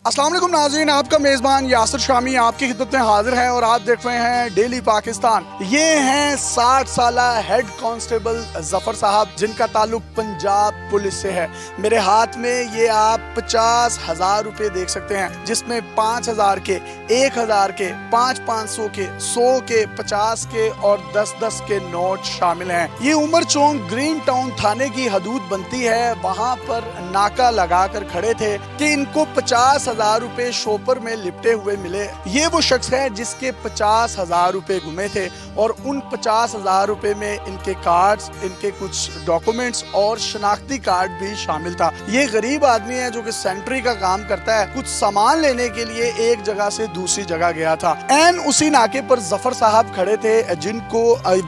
अस्सलाम वालेकुम नाज़रीन, आपका मेज़बान यासिर शामी आपकी खिदमत में हाजिर है और आप देख रहे हैं डेली पाकिस्तान। ये हैं 60 साला हेड कांस्टेबल ज़फ़र साहब, जिनका ताल्लुक पंजाब पुलिस से है। मेरे हाथ में ये आप 50,000 रुपये देख सकते हैं, जिसमें 5,000 के, 1,000 के, 500 के, 100 के, 50 के और 10 के नोट शामिल हैं। ये उमर चौक ग्रीन टाउन थाने की हदूद बनती है। वहाँ पर नाका लगा कर खड़े थे कि इनको 50,000 रुपए शॉपर में लिपटे हुए मिले। ये वो शख्स है जिसके 50,000 रुपए गुमे थे और उन 50,000 रुपए में इनके कार्ड्स, इनके कुछ डॉक्यूमेंट्स और शनाख्ती कार्ड भी शामिल था। ये गरीब आदमी है जो कि सेंट्री का काम करता है। कुछ सामान लेने के लिए एक जगह से दूसरी जगह गया था। एन उसी नाके पर ज़फ़र साहब खड़े थे जिनको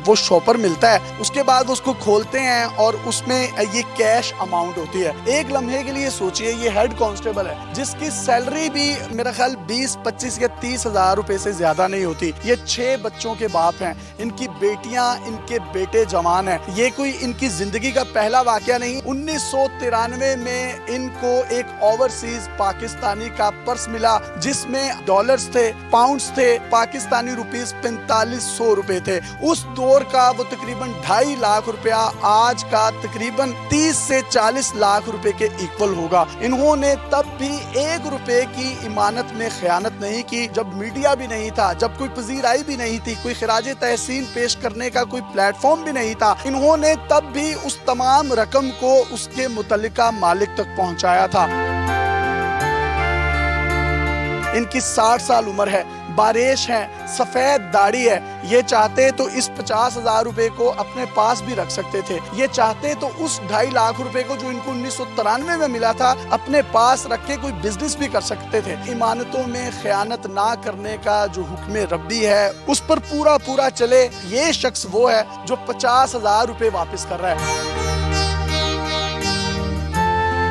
वो शॉपर मिलता है। उसके बाद उसको खोलते हैं और उसमें ये कैश अमाउंट होती है। एक लम्हे के लिए सोचिए, ये हेड कांस्टेबल है जिसकी सैलरी भी मेरा ख्याल 20, 25 या 30,000 रुपए से ज्यादा नहीं होती। ये 6 बच्चों के बाप हैं, इनकी बेटियां, इनके बेटे जवान हैं। ये कोई इनकी जिंदगी का पहला वाकया नहीं। 1993 में इनको एक ओवरसीज पाकिस्तानी का पर्स मिला जिसमें डॉलर्स थे, पाउंड्स थे, पाकिस्तानी रुपीस 4500 रुपए थे। उस दौर का वो तकरीबन 2.5 लाख रुपया आज का तकरीबन 30 से 40 लाख रुपए के इक्वल होगा। इन्होंने तब भी 1 रुपए की इमानत में खयानत नहीं की, जब मीडिया भी नहीं था, जब कोई पजीराई भी नहीं थी, कोई खिराज तहसीन पेश करने का कोई प्लेटफॉर्म भी नहीं था। इन्होंने तब भी उस तमाम रकम को उसके मुतल्लिका मालिक तक पहुंचाया था। इनकी 60 साल उम्र है, बारेश है, सफेद दाढ़ी है। ये चाहते तो इस 50,000 रुपए को अपने पास भी रख सकते थे। ये चाहते तो उस 2.5 लाख रुपए को जो इनको 1993 में मिला था अपने पास रख के कोई बिजनेस भी कर सकते थे। इमानतों में खयानत ना करने का जो हुक्म रब्बी है उस पर पूरा चले। ये शख्स वो है जो 50,000 रुपए वापस कर रहा है।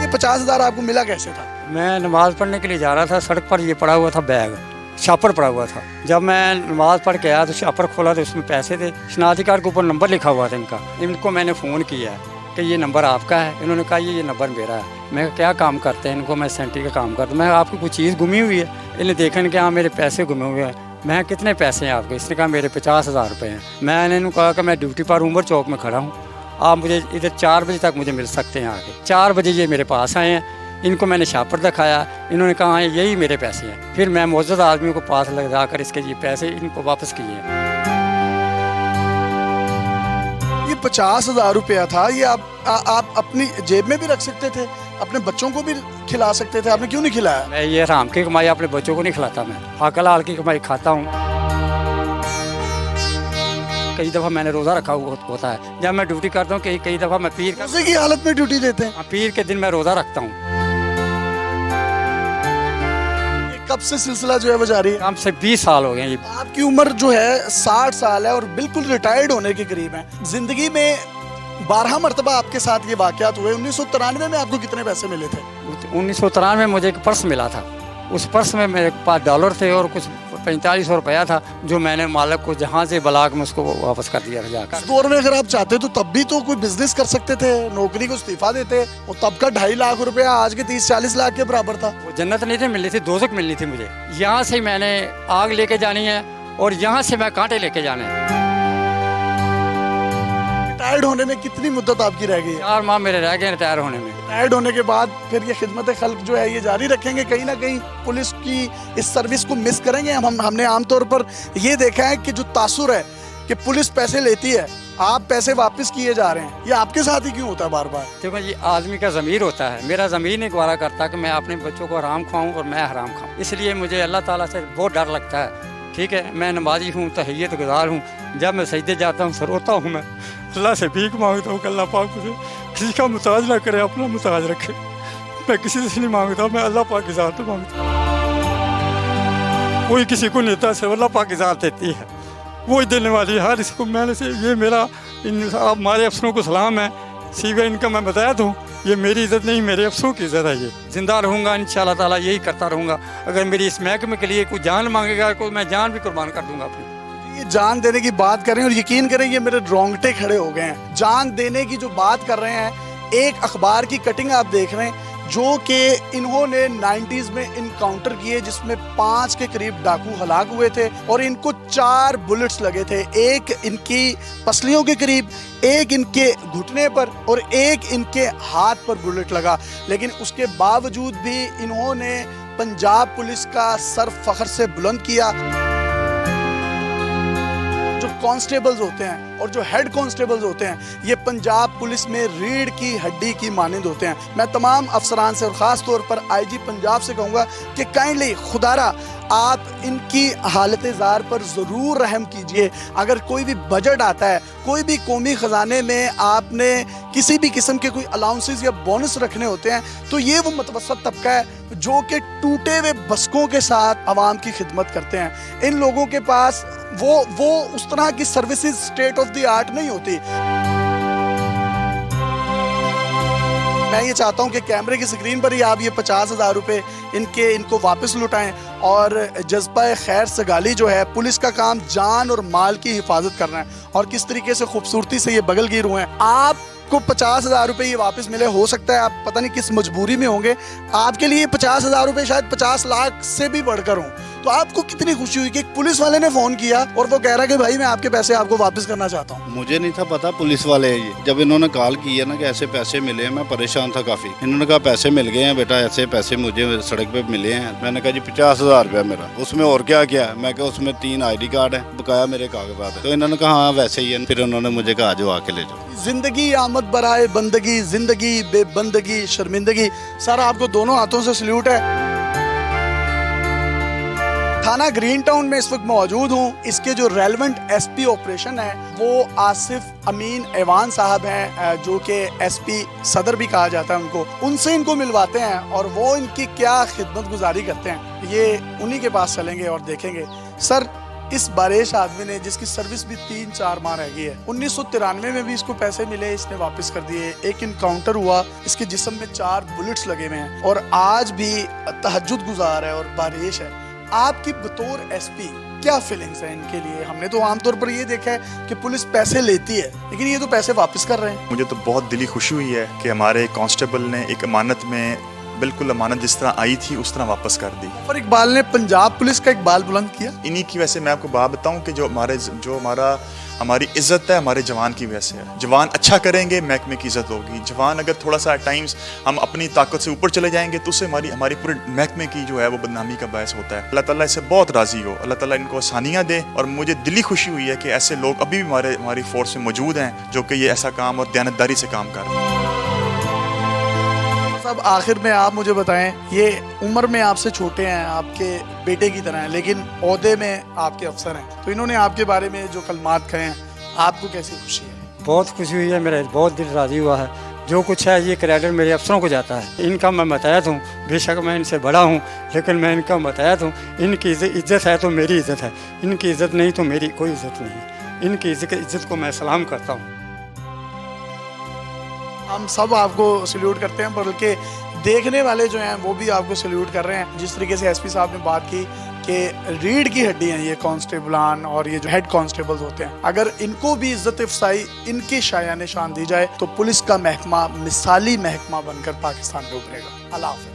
ये 50,000 आपको मिला कैसे था? मैं नमाज़ पढ़ने के लिए जा रहा था, सड़क पर ये पड़ा हुआ था बैग, शापर पड़ा हुआ था। जब मैं नमाज़ पढ़ के आया तो शापर खोला तो उसमें पैसे थे, शनाख्ती कार्ड के ऊपर नंबर लिखा हुआ था इनका। इनको मैंने फ़ोन किया कि ये नंबर आपका है। इन्होंने कहा ये नंबर मेरा है। मैं क्या काम करते हैं? इनको मैं सेंट्री का काम करता हूँ। मैं आपकी कोई चीज़ गुमी हुई है? इन्हें देखने के हाँ मेरे पैसे गुमे हुए हैं। मैं कितने पैसे हैं आपके? इसने कहा मेरे 50,000 रुपये हैं। मैंने इन्होंने कहा कि मैं ड्यूटी पर उमर चौक में खड़ा हूँ, आप मुझे इधर 4 बजे तक मुझे मिल सकते हैं आके। 4 बजे ये मेरे पास आए हैं। इनको मैंने शापर दिखाया, इन्होंने कहा यही मेरे पैसे हैं। फिर मैं मौजूद आदमियों को पास लगा कर इसके ये पैसे इनको वापस किए। ये 50,000 रुपया था, ये आप अपनी जेब में भी रख सकते थे, अपने बच्चों को भी खिला सकते थे। आपने क्यों नहीं खिलाया? मैं ये हराम की कमाई अपने बच्चों को नहीं खिलाता, मैं हक हलाल की कमाई खाता हूँ। कई दफ़ा मैंने रोज़ा रखा हुआ होता है जब मैं ड्यूटी करता हूँ। कई दफ़ा मैं पीर रोज़े की हालत में ड्यूटी देते हैं? पीर के दिन मैं रोज़ा रखता हूँ। कब से सिलसिला जो है वो जारी है? कम से 20 साल हो गए। ये आपकी उम्र जो है 60 साल है और बिल्कुल रिटायर्ड होने के करीब है। जिंदगी में 12 मरतबा आपके साथ ये वाकयात हुए। 1993 में आपको कितने पैसे मिले थे? 1993 में मुझे एक पर्स मिला था। उस पर्स में मेरे पास डॉलर थे और कुछ 4500 रुपया था, जो मैंने मालिक को जहाँ से ब्लाक में उसको वापस कर दिया जाकर। उस दौर में अगर आप चाहते तो तब भी तो कोई बिजनेस कर सकते थे, नौकरी को इस्तीफा देते। और तब का 2.5 लाख रुपया आज के 30-40 लाख के बराबर था। वो जन्नत नहीं थी मिलनी थी, दोज़ख मिलनी थी मुझे। यहाँ से मैंने आग लेके जानी है और यहाँ से मैं कांटे लेके जाने हैं। रिटायर्ड होने में कितनी मुद्दत आपकी रह गई? 4 माह मेरे रह गए रिटायर होने में। रिटायर्ड होने के बाद फिर ये खिदमत खल्क जो है ये जारी रखेंगे? कहीं ना कहीं पुलिस की इस सर्विस को मिस करेंगे? हमने आमतौर पर ये देखा है कि जो तासुर है कि पुलिस पैसे लेती है, आप पैसे वापस किए जा रहे हैं, ये आपके साथ ही क्यों होता है बार बार? देखो ये आदमी का ज़मीर होता है, मेरा ज़मीर नहीं गवारा करता कि मैं अपने बच्चों को हराम खाऊं और मैं हराम खाऊं। इसलिए मुझे अल्लाह ताला से बहुत डर लगता है। ठीक है, मैं नमाजी हूँ, तहियत गुज़ार हूँ। जब मैं सजदे जाता हूँ, सरोता हूँ, मैं अल्लाह से भीख मांगता हूँ कि अल्लाह पाक मुझे किसी का मुताज ना करे, अपना मुताज रखे। मैं किसी से नहीं मांगता, मैं अल्लाह पाक की ज़ात मांगता हूँ। कोई किसी को नेता से अल्लाह पाक की ज़ात देती है, वही देने वाली है हर इसको। मैंने से ये मेरा आप हमारे अफसरों को सलाम है, सीधा इनका मैं बताया दूँ, ये मेरी इज़्ज़त नहीं, मेरे अफसरों की इज़्ज़त है। ये ज़िंदा रहूँगा इंशाअल्लाह ताला, यही करता रहूँगा। अगर मेरी इस महकमे के लिए कोई जान मांगेगा तो मैं जान भी कुर्बान कर दूँगा अपनी। ये जान देने की बात कर रहे हैं और यकीन करें ये मेरे रोंगटे खड़े हो गए हैं। जान देने की जो बात कर रहे हैं, एक अखबार की कटिंग आप देख रहे हैं جو کہ انہوں نے 90s میں انکاؤنٹر کیے جس میں 5 کے قریب ڈاکو ہلاک ہوئے تھے اور ان کو 4 بلٹس لگے تھے، ایک ان کی پسلیوں کے قریب، ایک ان کے گھٹنے پر اور ایک ان کے ہاتھ پر بلٹ لگا، لیکن اس کے باوجود بھی انہوں نے پنجاب پولیس کا سر فخر سے بلند کیا۔ جو کانسٹیبلز ہوتے ہیں اور جو ہیڈ کانسٹیبلز ہوتے ہیں یہ پنجاب پولیس میں ریڑھ کی ہڈی کی مانند ہوتے ہیں۔ میں تمام افسران سے اور خاص طور پر آئی جی پنجاب سے کہوں گا کہ کائنڈلی خدارہ آپ ان کی حالت زار پر ضرور رحم کیجئے۔ اگر کوئی بھی بجٹ آتا ہے، کوئی بھی قومی خزانے میں آپ نے کسی بھی قسم کے کوئی الاؤنسز یا بونس رکھنے ہوتے ہیں تو یہ وہ متوسط طبقہ ہے جو کہ ٹوٹے ہوئے بسکوں کے ساتھ عوام کی خدمت کرتے ہیں۔ ان لوگوں کے پاس وہ اس طرح کی services state of the art نہیں ہوتی۔ میں یہ چاہتا ہوں کہ کیمرے کی سکرین پر ہی آپ یہ 50,000 روپے ان کو واپس لوٹائیں اور جذبہ خیر سگالی جو ہے، پولیس کا کام جان اور مال کی حفاظت کرنا ہے، اور کس طریقے سے خوبصورتی سے یہ بغل گیر ہوئے ہیں۔ آپ کو 50,000 روپے یہ واپس ملے، ہو سکتا ہے آپ پتہ نہیں کس مجبوری میں ہوں گے، آپ کے لیے 50,000 روپے شاید 50 لاکھ سے بھی بڑھ کر ہوں، تو آپ کو کتنی خوشی ہوئی کہ ایک پولیس والے نے فون کیا اور وہ کہہ رہا کہ بھائی میں آپ کے پیسے آپ کو واپس کرنا چاہتا ہوں۔ مجھے نہیں تھا پتا پولیس والے ہیں یہ، جب انہوں نے کال کی ہے نا کہ ایسے پیسے ملے ہیں، میں پریشان تھا کافی۔ انہوں نے کہا پیسے مل گئے ہیں بیٹا، ایسے پیسے مجھے سڑک پہ ملے ہیں۔ میں نے کہا جی 50,000 روپیہ میرا، اس میں اور کیا کیا ہے؟ میں کہا اس میں 3 ID کارڈ ہیں، بقایا میرے کاغذات ہیں۔ تو انہوں نے کہا ہاں ویسے ہی ہے، پھر انہوں نے مجھے کہا جو آ کے لے جاؤ۔ زندگی آمد برائے بندگی، زندگی بے بندگی شرمندگی۔ سر آپ کو دونوں ہاتھوں سے سلیوٹ ہے۔ تھانہ گرین ٹاؤن میں اس وقت موجود ہوں، اس کے جو ریلیونٹ SP آپریشن ہے وہ آصف امین ایوان صاحب ہیں، جو کہ SP صدر بھی کہا جاتا ہے ان کو، ان سے ان کو ملواتے ہیں اور وہ ان کی کیا خدمت گزاری کرتے ہیں یہ انہی کے پاس چلیں گے اور دیکھیں گے۔ سر اس باریش آدمی نے جس کی سروس بھی 3-4 ماہ رہ گئی ہے، 1993 میں بھی اس کو پیسے ملے، اس نے واپس کر دیے، ایک انکاؤنٹر ہوا، اس کے جسم میں 4 بلٹس لگے ہوئے ہیں اور آج بھی تہجد گزار ہے اور بارش ہے۔ آپ کی بطور SP کیا فیلنگز ہیں ان کے لیے؟ ہم نے تو عام طور پر یہ دیکھا ہے کہ پولیس پیسے لیتی ہے لیکن یہ تو پیسے واپس کر رہے ہیں۔ مجھے تو بہت دلی خوشی ہوئی ہے کہ ہمارے کانسٹیبل نے ایک امانت میں بالکل امانت جس طرح آئی تھی اس طرح واپس کر دی۔ اور اقبال نے پنجاب پولیس کا اقبال بلند کیا۔ انہی کی وجہ سے میں آپ کو بات بتاؤں کہ ہماری عزت ہے ہمارے جوان کی وجہ سے ہے۔ جوان اچھا کریں گے محکمے کی عزت ہوگی، جوان اگر تھوڑا سا ٹائمز ہم اپنی طاقت سے اوپر چلے جائیں گے تو اس سے ہماری پورے محکمے کی جو ہے وہ بدنامی کا باعث ہوتا ہے۔ اللہ تعالیٰ اس سے بہت راضی ہو، اللہ تعالیٰ ان کو آسانیاں دے، اور مجھے دلی خوشی ہوئی ہے کہ ایسے لوگ ابھی بھی ہماری فورس میں موجود ہیں جو کہ یہ ایسا کام اور دیانتداری سے کام کر رہے ہیں۔ صاحب آخر میں آپ مجھے بتائیں، یہ عمر میں آپ سے چھوٹے ہیں، آپ کے بیٹے کی طرح ہیں، لیکن عہدے میں آپ کے افسر ہیں، تو انہوں نے آپ کے بارے میں جو کلمات کہے ہیں آپ کو کیسی خوشی ہے؟ بہت خوشی ہوئی ہے، میرا بہت دل راضی ہوا ہے۔ جو کچھ ہے یہ کریڈٹ میرے افسروں کو جاتا ہے، ان کا میں متحد ہوں، بے شک میں ان سے بڑا ہوں لیکن میں ان کا متحد ہوں۔ ان کی عزت ہے تو میری عزت ہے، ان کی عزت نہیں تو میری کوئی عزت نہیں۔ ان کی عزت کو میں سلام کرتا ہوں۔ ہم سب آپ کو سلیوٹ کرتے ہیں، بلکہ دیکھنے والے جو ہیں وہ بھی آپ کو سلیوٹ کر رہے ہیں۔ جس طریقے سے SP صاحب نے بات کی کہ ریڑھ کی ہڈی ہیں یہ کانسٹیبلان اور یہ جو ہیڈ کانسٹیبلز ہوتے ہیں، اگر ان کو بھی عزت افزائی ان کے شایان شان دی جائے تو پولیس کا محکمہ مثالی محکمہ بن کر پاکستان میں ابھرے گا۔ اللہ حافظ۔